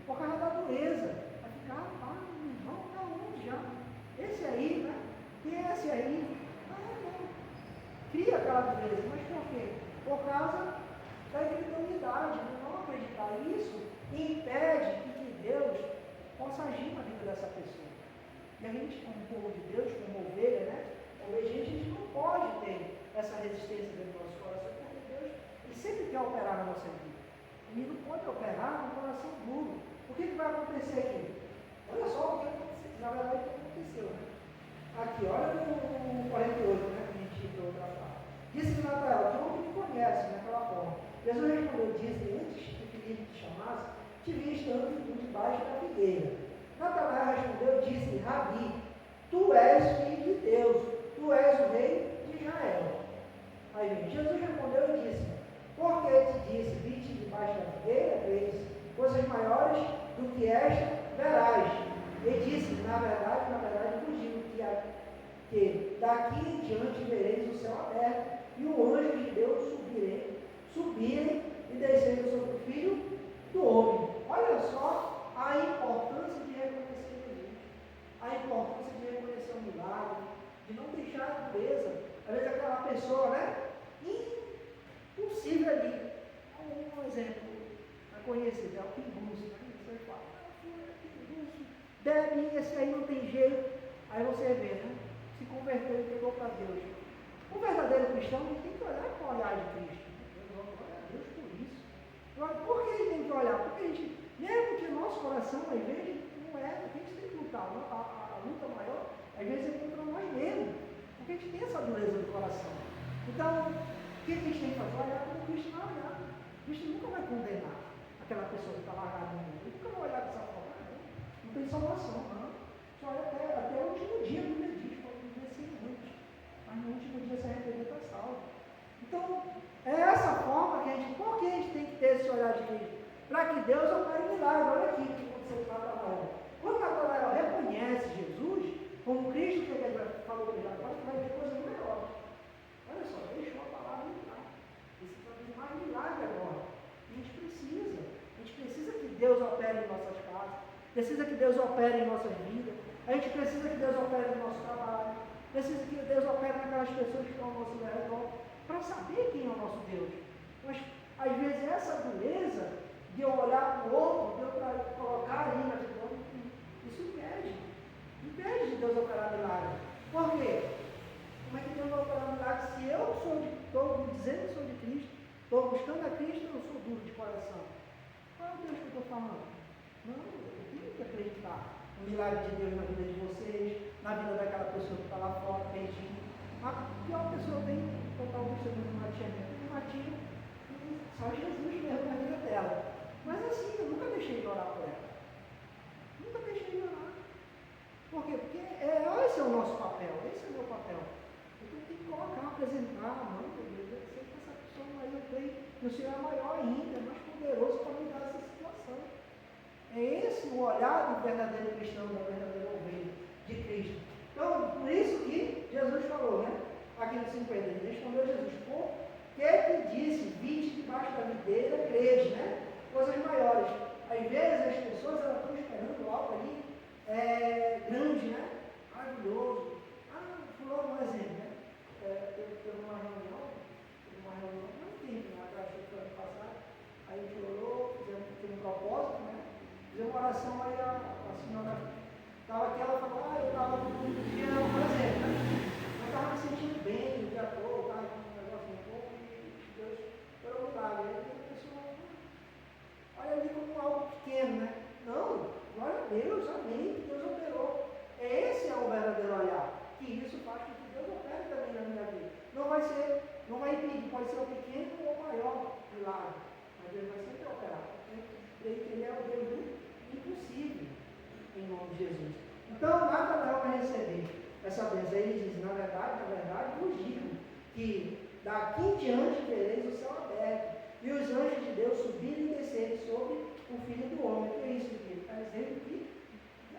por causa da dureza. Vai ficar, irmão, está onde já? Esse aí, né? Quem é esse aí? Não. Cria aquela dureza, mas por quê? Por causa da incredulidade, de não acreditar. Isso impede que Deus possa agir na vida dessa pessoa. E a gente, como povo de Deus, como ovelha, né? Ovelha, a gente não pode ter essa resistência dentro do nosso coração, porque Deus ele sempre quer operar na nossa vida. Ele não pode operar no coração duro. O que vai acontecer aqui? Olha só o que aconteceu. Na verdade, o que aconteceu, né? Aqui, olha no 48, né? Que a gente entrou para falar. Disse Natanael, tu não me conhece daquela forma. Jesus respondeu, disse, antes que Filipe te chamasse, te vi estando debaixo da figueira. Natanael respondeu, disse, Rabi, tu és filho de Deus, tu és o rei de Israel. Aí Jesus respondeu e disse, porque te disse, vi-te debaixo da figueira, credes, coisas maiores do que esta verás. E disse, na verdade, vos digo que daqui em diante vereis o céu aberto e o anjo de Deus subirem e descerem sobre o Filho do Homem. Olha só a importância de reconhecer Jesus, a importância de reconhecer o milagre, de não deixar a dureza. Às vezes aquela pessoa, né? Impossível ali. Um exemplo conhecido, é o pinguço, né? Você fala, pinguço, bebe, esse aí não tem jeito. Aí você vê, né? Se converteu e entregou para Deus. O verdadeiro cristão ele tem que olhar com o olhar de Cristo. Glória a Deus por isso. Agora, por que ele tem que olhar? Porque a gente, mesmo que o nosso coração, às vezes, não é, a gente tem que lutar. A luta maior, às vezes, é contra nós mesmos. Porque a gente tem essa dureza do coração. Então, o que a gente tem que fazer? Olhar como Cristo vai olhar. Cristo nunca vai condenar aquela pessoa que está largada no mundo. Ele nunca vai olhar dessa forma. Não tem salvação, não. Só até o último dia do dia diz, pode viver 100 anos. Mas no último dia se arrepender está salvo. Então, é essa forma que a gente, por que a gente tem que ter esse olhar de Cristo? Para que Deus opere milagre. Olha aqui o que aconteceu com Natanael. Quando Natanael reconhece Jesus, como Cristo que ele falou que ele agora, vai ver coisa melhor. Olha só, deixou a palavra entrar. Esse está fazendo mais milagre agora. A gente precisa que Deus opere em nossas casas, precisa que Deus opere em nossas vidas, a gente precisa que Deus opere no nosso trabalho, precisa que Deus opere naquelas pessoas que estão ao nosso redor, para saber quem é o nosso Deus. Mas, às vezes, essa dureza de eu olhar para o outro, de eu colocar ali na vida, isso impede de Deus operar milagre. Por quê? Como é que Deus vai operar milagre se eu estou dizendo que sou de Cristo, estou buscando a Cristo, eu sou duro de coração? Qual é o Deus que eu estou falando? Não, eu tenho que acreditar no milagre de Deus na vida de vocês, na vida daquela pessoa que está lá fora, perdida. A pior pessoa tem total testemunho de Matinha, só Jesus mesmo na vida dela. Mas assim, eu nunca deixei de orar por ela. Nunca deixei de orar. Por quê? Porque esse é o nosso papel, esse é o meu papel. Então tem que colocar, apresentar, não, eu sei que essa pessoa aí eu creio que o Senhor é maior ainda, é mais poderoso para mudar essa situação. É esse o olhar do verdadeiro cristão, da verdadeira ovelha de Cristo. Então, por isso que Jesus falou, né? Aqui no 50, ele respondeu Jesus, por que disse, vinte debaixo da videira, crede, né? Coisas maiores. Às vezes as pessoas elas estão esperando algo ali grande, né? Maravilhoso. Fulano, um exemplo, né? Teve uma reunião, não tem, né? Atrás do ano passado, aí a gente orou, fizemos um propósito, né? Fizemos uma oração, aí a senhora estava aqui, ela falou, eu estava no dia, por exemplo, né? Eu estava me sentindo bem o dia todo, estava com um negócio no corpo e Deus foi milagre. Aí a pessoa olha ali como algo pequeno, né? Não, glória a Deus, amém, que Deus operou. Esse é o verdadeiro olhar, que isso faz com que Deus opere também na minha vida. Não vai impedir, pode ser o pequeno ou o maior milagre, mas Deus vai sempre operar, porque Ele é o Deus do impossível, em nome de Jesus. Então, Natanael vai receber essa bênção. Ele diz, na verdade, vos digo que daqui em diante vereis o céu aberto e os anjos de Deus subirem e descerem sobre o Filho do Homem. O que é isso aqui? Ele está dizendo que,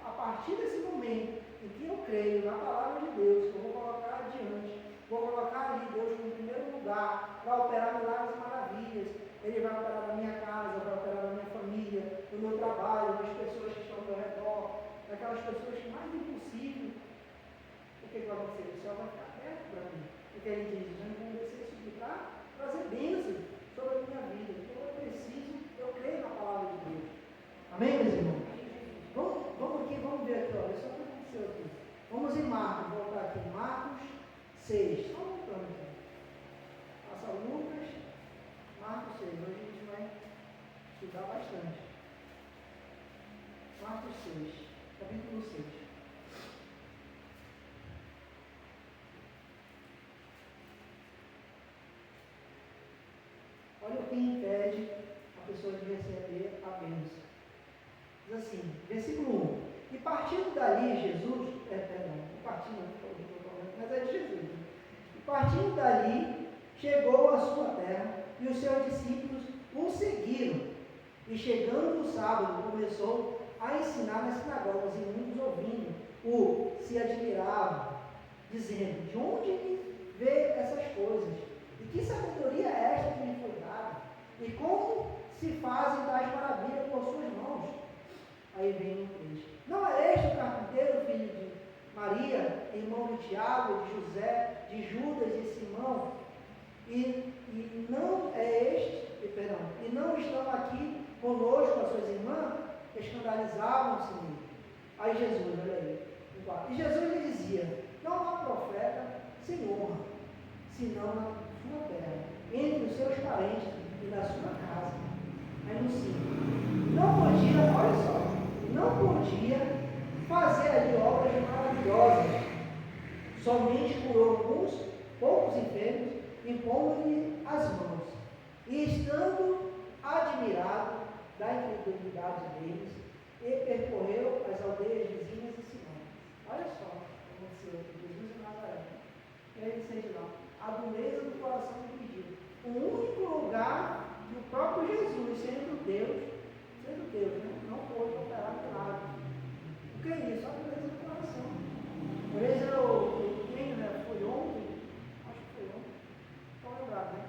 a partir desse momento em que eu creio na palavra de Deus, que eu vou colocar adiante, vou colocar ali Deus no primeiro lugar, para operar milagres e maravilhas. Ele vai operar na minha casa, vai operar na minha família, no meu trabalho, no aquelas pessoas que mais impossível, o que vai acontecer? O céu vai ficar aberto para mim. Porque ele diz, os anjos vão descer e subir para trazer bênçãos sobre a minha vida. Então eu preciso, eu creio na palavra de Deus. Amém, meus irmãos? Vamos aqui, vamos ver aqui, olha só o que aconteceu aqui. Vamos em Marcos, voltar aqui, Marcos 6. Só voltando aqui. Passa Lucas, Marcos 6. Hoje a gente vai estudar bastante. Marcos 6, capítulo 6. Olha o que impede a pessoa de receber a bênção. Diz assim, versículo 1. E partindo dali, Jesus, mas é de Jesus. Né? E partindo dali, chegou à sua terra, e os seus discípulos o seguiram. E chegando no sábado, começou a ensinar nas sinagogas, e muitos ouvindo, se admiravam, dizendo, de onde lhe vê essas coisas? E que sabedoria é esta que lhe foi dada? E como se fazem tais maravilhas por suas mãos? Aí vem o 3. Não é este o carpinteiro, filho de Maria, irmão de Tiago, de José, de Judas e Simão? E não estão aqui conosco as suas irmãs? Escandalizavam-se nele. Aí Jesus, olha aí. E Jesus lhe dizia, não há profeta sem honra, senão na sua terra, entre os seus parentes e na sua casa. Aí no 5. Não podia fazer ali obras maravilhosas. Somente curou alguns poucos enfermos, impondo-lhe as mãos. E estando admirado da incredulidade deles, e percorreu as aldeias vizinhas e Simão. Olha só o que aconteceu com Jesus e Nazaré. E aí ele lá, a dureza do coração do pedido. O único lugar do próprio Jesus, sendo Deus, né? Não pôde operar milagre. O que é isso? A dureza do coração. Por exemplo, foi ontem, acho que foi ontem, estou lembrado, né?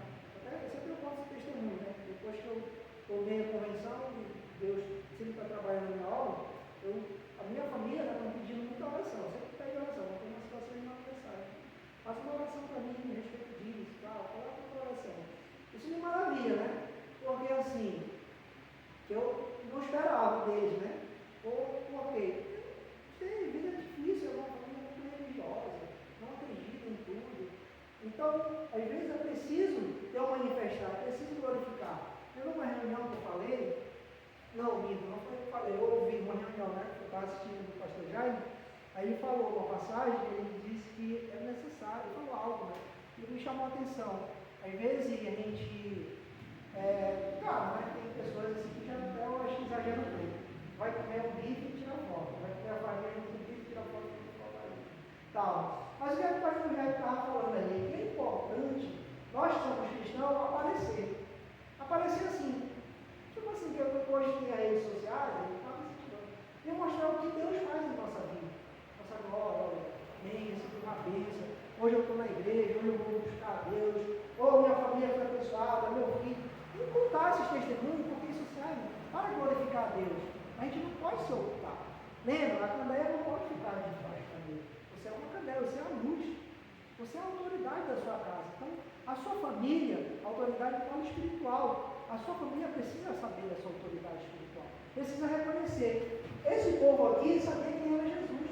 Sempre eu posso testemunho, né? Depois que eu tomei a convenção, Deus sempre está trabalhando na minha obra, a minha família está me pedindo muita oração, eu sempre pede oração, não tem uma situação de aniversário. Faça uma oração para mim, a respeito disso, tal, coloca uma oração. Isso me maravilha, né? Porque assim, eu não esperava deles, né? Porque tem vida difícil, é uma família muito religiosa, não acredita em tudo. Então, às vezes é preciso eu manifestar, é preciso glorificar. Eu numa reunião que eu falei, não foi o que eu falei, eu ouvi uma reunião, né? Que eu estava assistindo do pastor Jaime, aí ele falou uma passagem, ele disse que é necessário, ele falou algo, né? E me chamou a atenção. Às vezes a gente, claro, né? Tem pessoas assim que já até eu acho que exageram um pouco. Vai comer um bife e tira foto, vai comer a farinha junto com o bife e tira foto com o farinha. Tal. Mas o que o pastor Jaime estava falando ali, que é importante, nós que somos cristãos, aparecer. Aparecer assim. Tipo assim, que hoje tem as redes sociais, a gente está visitando. E mostrar o que Deus faz em nossa vida. Nossa glória, olha, amém, recebi uma bênção. Hoje eu estou na igreja, hoje eu vou buscar a Deus. Ou minha família foi abençoada, meu filho. E contar esses testemunhos, porque isso serve para glorificar a Deus. A gente não pode se ocultar. Lembra, a candeia não pode ficar debaixo da candeia. Você é uma candeia, você é a luz. Você é a autoridade da sua casa. Então, a sua família, a autoridade é plano espiritual. A sua família precisa saber dessa autoridade espiritual. Precisa reconhecer. Esse povo aqui sabia quem era Jesus.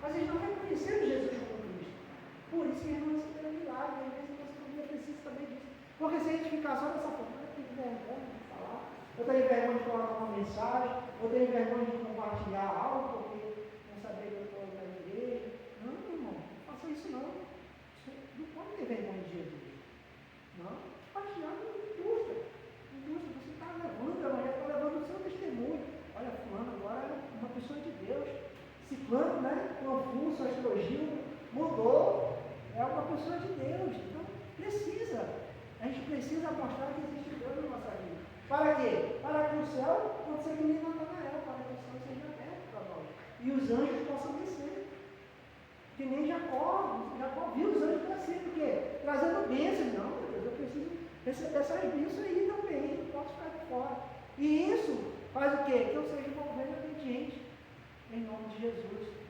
Mas eles não reconheceram Jesus como Cristo. Por isso que eles não receberam milagre. Às vezes a nossa família precisa saber disso. Porque se a gente ficar só nessa família, eu tenho vergonha de falar. Eu tenho vergonha de colocar uma mensagem. Eu tenho vergonha de compartilhar algo, porque não saber que eu estou na igreja. Não, irmão, não faça isso não. Você não pode ter vergonha de Jesus. Não, compartilhar não custa. Você está levando, a mulher está levando o seu testemunho. Olha, fulano agora é uma pessoa de Deus. Ciclano, né? Confúcio, astrologio, mudou. É uma pessoa de Deus. Então, precisa. A gente precisa mostrar que existe Deus na nossa vida. Para quê? Para que o céu, quando você nem Natanael, para que o céu seja aberto para nós. E os anjos possam descer. Que nem Jacó viu os anjos descer. Por quê? Trazendo bênçãos. Não, meu Deus, eu preciso receber essas bênçãos aí também. Não posso ficar de fora. E isso faz o quê? Que eu seja envolvendo obediente em nome nome de Jesus.